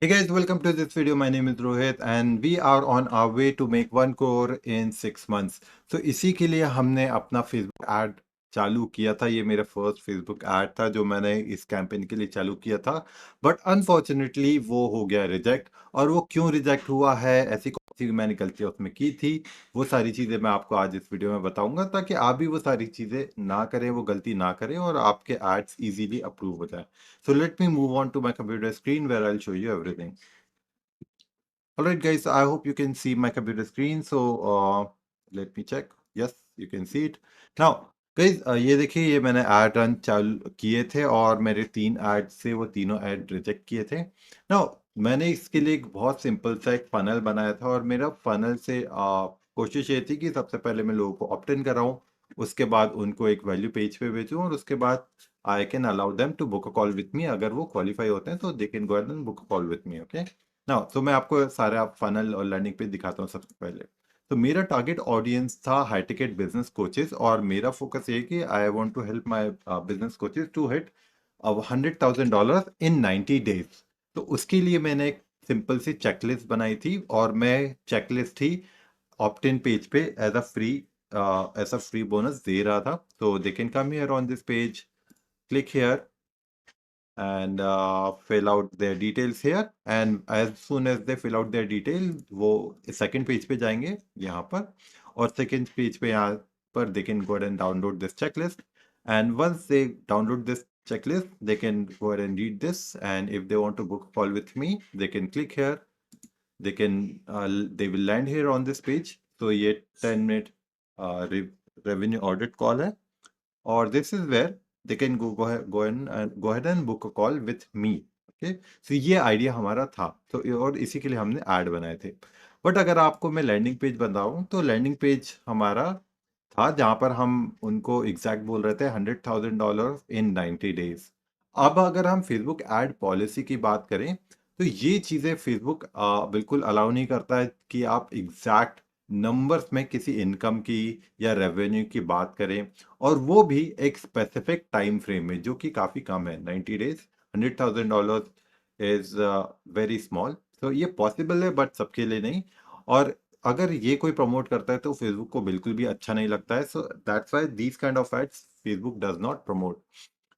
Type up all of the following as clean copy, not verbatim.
Hey guys, welcome to this video. My name is Rohit and we are on our way to make 1 crore in 6 months. So इसी के लिए हमने अपना Facebook ad चालू किया था। ये मेरा फर्स्ट Facebook ad था जो मैंने इस कैंपेन के लिए चालू किया था। बट अनफॉर्चुनेटली वो हो गया रिजेक्ट। और वो क्यों रिजेक्ट हुआ है, ऐसी कौन सी मैंने गलतियां उसमें की थी, वो सारी चीज़ें मैं आपको आज इस वीडियो में बताऊंगा ताकि आप भी वो सारी चीज़ें ना करें, वो गलती ना करें और आपके एड्स इजीली अप्रूव हो जाए। So let me move on to my computer screen where I'll show you everything. Alright guys, I hope you can see my computer screen. So let me check. Yes, you can see it. Now guys, ये देखिए, ये मैंने ad run चालू किए थे और मेरे 3 add से वो तीनों ऐड रिजेक्ट किए थे। Now मैंने इसके लिए एक बहुत सिंपल सा एक फनल बनाया था और मेरा फनल से कोशिश ये थी कि सबसे पहले मैं लोगों को ऑप्ट इन कराऊं, उसके बाद उनको एक वैल्यू पेज पे भेजूं और उसके बाद I can allow them to book a call with me. अगर वो क्वालिफाई होते हैं तो they can go ahead and book a call with me. Okay, now तो मैं आपको सारे फनल और लर्निंग पे दिखाता हूँ। सबसे पहले तो मेरा टारगेट ऑडियंस था हाई टिकट बिजनेस कोचेस और मेरा फोकस ये है कि I want to help my business coaches to hit $100,000 in 90 days. तो उसके लिए मैंने एक सिंपल सी चेकलिस्ट बनाई थी और मैं चेकलिस्ट ही ऑप्ट इन पेज पे एज अ फ्री बोनस दे रहा था। तो they can come here on this page, click here and fill out their details here, and as soon as they fill out their detail वो second page पे जाएंगे यहाँ पर, और सेकंड पेज पे यहाँ पर they can go ahead and download this checklist, and once they download this checklist they can go ahead and read this, and if they want to book a call with me they can click here, they can they will land here on this page। तो ये 10 minute revenue audit call है और this is where they can go ahead and book a call with me। Okay, तो ये idea हमारा था। तो और इसी के लिए हमने ऐड बनाए थे। बट अगर आपको मैं लैंडिंग पेज बताऊं तो लैंडिंग पेज हमारा था जहां पर हम उनको एग्जैक्ट बोल रहे थे $100,000 इन 90 डेज। अब अगर हम फेसबुक एड पॉलिसी की बात करें तो ये चीज़ें फेसबुक बिल्कुल अलाउ नहीं करता है कि आप एग्जैक्ट नंबर्स में किसी इनकम की या रेवेन्यू की बात करें, और वो भी एक स्पेसिफिक टाइम फ्रेम में जो कि काफ़ी कम है। 90 डेज, $100,000 इज वेरी स्मॉल। तो ये पॉसिबल है बट सबके लिए नहीं। और अगर ये कोई प्रमोट करता है तो फेसबुक को बिल्कुल भी अच्छा नहीं लगता है। So that's why these kind of ads Facebook does not promote.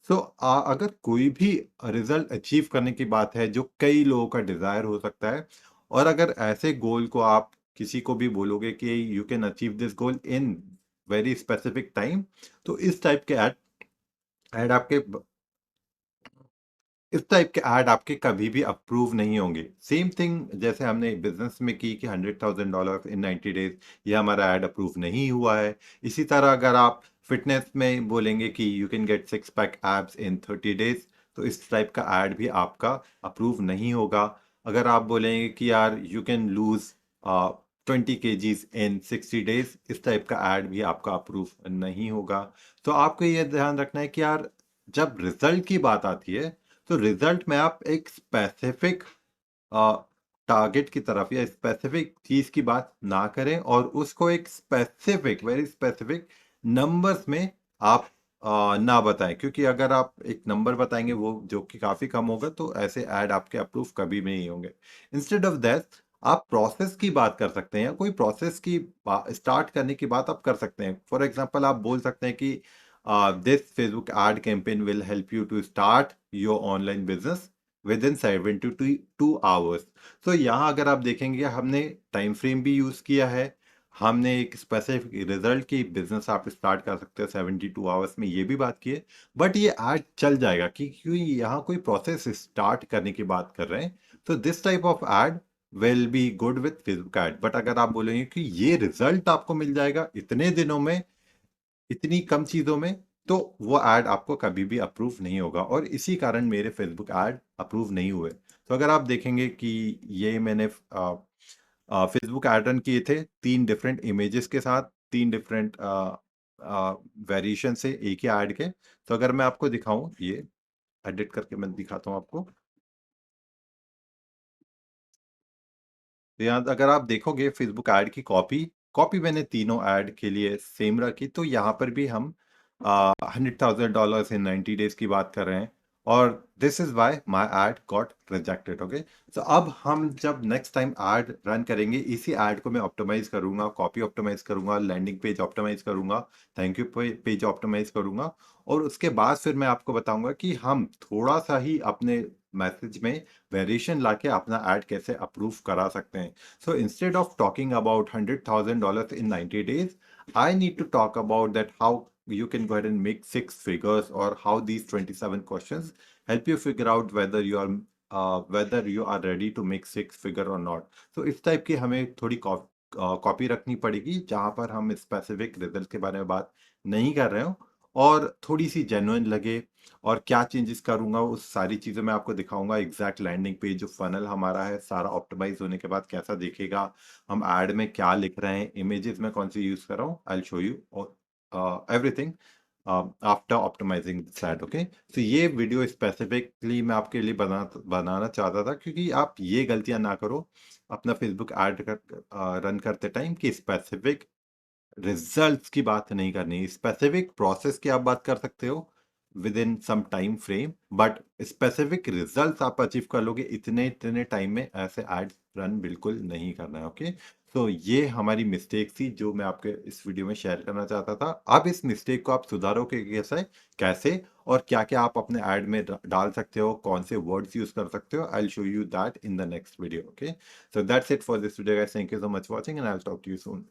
So अगर कोई भी रिजल्ट अचीव करने की बात है जो कई लोगों का डिजायर हो सकता है, और अगर ऐसे गोल को आप किसी को भी बोलोगे कि you can achieve this goal in very specific time, तो इस टाइप के ऐड आपके इस टाइप के ऐड आपके कभी भी अप्रूव नहीं होंगे। सेम थिंग जैसे हमने बिजनेस में की कि $100,000 इन 90 डेज, ये हमारा ऐड अप्रूव नहीं हुआ है। इसी तरह अगर आप फिटनेस में बोलेंगे कि you can get 6 pack abs in 30 days, तो इस टाइप का ऐड भी आपका अप्रूव नहीं होगा। अगर आप बोलेंगे कि यार you can lose 20 kgs in 60 days, इस टाइप का ऐड भी आपका अप्रूव नहीं होगा। तो आपको ये ध्यान रखना है कि यार जब रिजल्ट की बात आती है तो रिजल्ट में आप एक स्पेसिफिक टारगेट की तरफ या स्पेसिफिक चीज की बात ना करें और उसको एक स्पेसिफिक, वेरी स्पेसिफिक नंबर्स में आप ना बताएं, क्योंकि अगर आप एक नंबर बताएंगे वो जो कि काफी कम होगा तो ऐसे ऐड आपके अप्रूव कभी भी नहीं होंगे। इंस्टेड ऑफ दैट आप प्रोसेस की बात कर सकते हैं या कोई प्रोसेस की स्टार्ट करने की बात आप कर सकते हैं। फॉर एग्जांपल आप बोल सकते हैं कि this Facebook ad campaign will help you to start your online business within 72 hours। तो यहाँ अगर आप देखेंगे हमने टाइम फ्रेम भी यूज किया है, हमने एक स्पेसिफिक रिजल्ट की बिजनेस आप स्टार्ट कर सकते हो 72 आवर्स में, ये भी बात की है। बट ये ऐड चल जाएगा क्योंकि यहाँ कोई प्रोसेस स्टार्ट करने की बात कर रहे हैं। तो this type of ad will be good with Facebook ad. But अगर आप बोलेंगे कि ये रिजल्ट आपको मिल जाएगा इतने दिनों में, इतनी कम चीजों में, तो वो ऐड आपको कभी भी अप्रूव नहीं होगा और इसी कारण मेरे फेसबुक ऐड अप्रूव नहीं हुए। तो अगर आप देखेंगे कि ये मैंने फेसबुक ऐड रन किए थे 3 डिफरेंट इमेजेस के साथ, 3 डिफरेंट वेरिएशन से एक ही ऐड के। तो अगर मैं आपको दिखाऊं, ये एडिट करके मैं दिखाता हूं आपको। तो यहाँ अगर आप देखोगे फेसबुक ऐड की कॉपी कॉपी मैंने तीनों ऐड के लिए सेम रखी। तो यहाँ पर भी हम $100,000 इन 90 डेज की बात कर रहे हैं और this is why my ad got rejected. Okay, तो अब हम जब नेक्स्ट टाइम एड रन करेंगे, इसी एड को मैं ऑप्टिमाइज करूंगा, कॉपी ऑप्टिमाइज करूंगा, लैंडिंग पेज ऑप्टिमाइज करूंगा, थैंक यू पेज ऑप्टिमाइज करूंगा, और उसके बाद फिर मैं आपको बताऊंगा कि हम थोड़ा सा ही अपने मैसेज में वेरिएशन लाके अपना एड कैसे अप्रूव करा सकते हैं। So instead of talking about $100,000 in 90 days, I need to talk about that how you can go ahead and make six figures, or how these 27 questions help you figure out whether you are ready to make six figure or not. So इस type की हमें थोड़ी copy रखनी पड़ेगी, जहां पर हम specific result के बारे में बात नहीं कर रहे हो, और थोड़ी सी जेन्युइन लगे। और क्या चेंजेस करूंगा उस सारी चीजें मैं आपको दिखाऊंगा। एग्जैक्ट लैंडिंग पेज जो फनल हमारा है सारा ऑप्टिमाइज होने के बाद कैसा दिखेगा, हम एड में क्या लिख रहे हैं, इमेजेस में कौन सी यूज कर रहा हूँ, I will show you everything after optimising this ad. Okay, तो ये वीडियो स्पेसिफिकली मैं आपके लिए बनाना चाहता था, क्योंकि आप ये गलतियां ना करो अपना फेसबुक ऐड रन करते टाइम, कि स्पेसिफिक रिजल्ट्स की बात नहीं करनी। स्पेसिफिक प्रोसेस की आप बात कर सकते हो within some time frame, but specific results आप अचीव कर लोगे इतने इतने टाइम में, ऐसे एड रन बिल्कुल नहीं करना है। ओके, तो ये हमारी मिस्टेक थी जो मैं आपके इस वीडियो में शेयर करना चाहता था। अब इस मिस्टेक को आप सुधारोगे कैसे कैसे, और क्या क्या आप अपने ऐड में डाल सकते हो, कौन से वर्ड्स यूज कर सकते हो, आई will show you that in the next video. Okay, so that's it for this video guys, thank you so much for watching and I'll talk to you soon.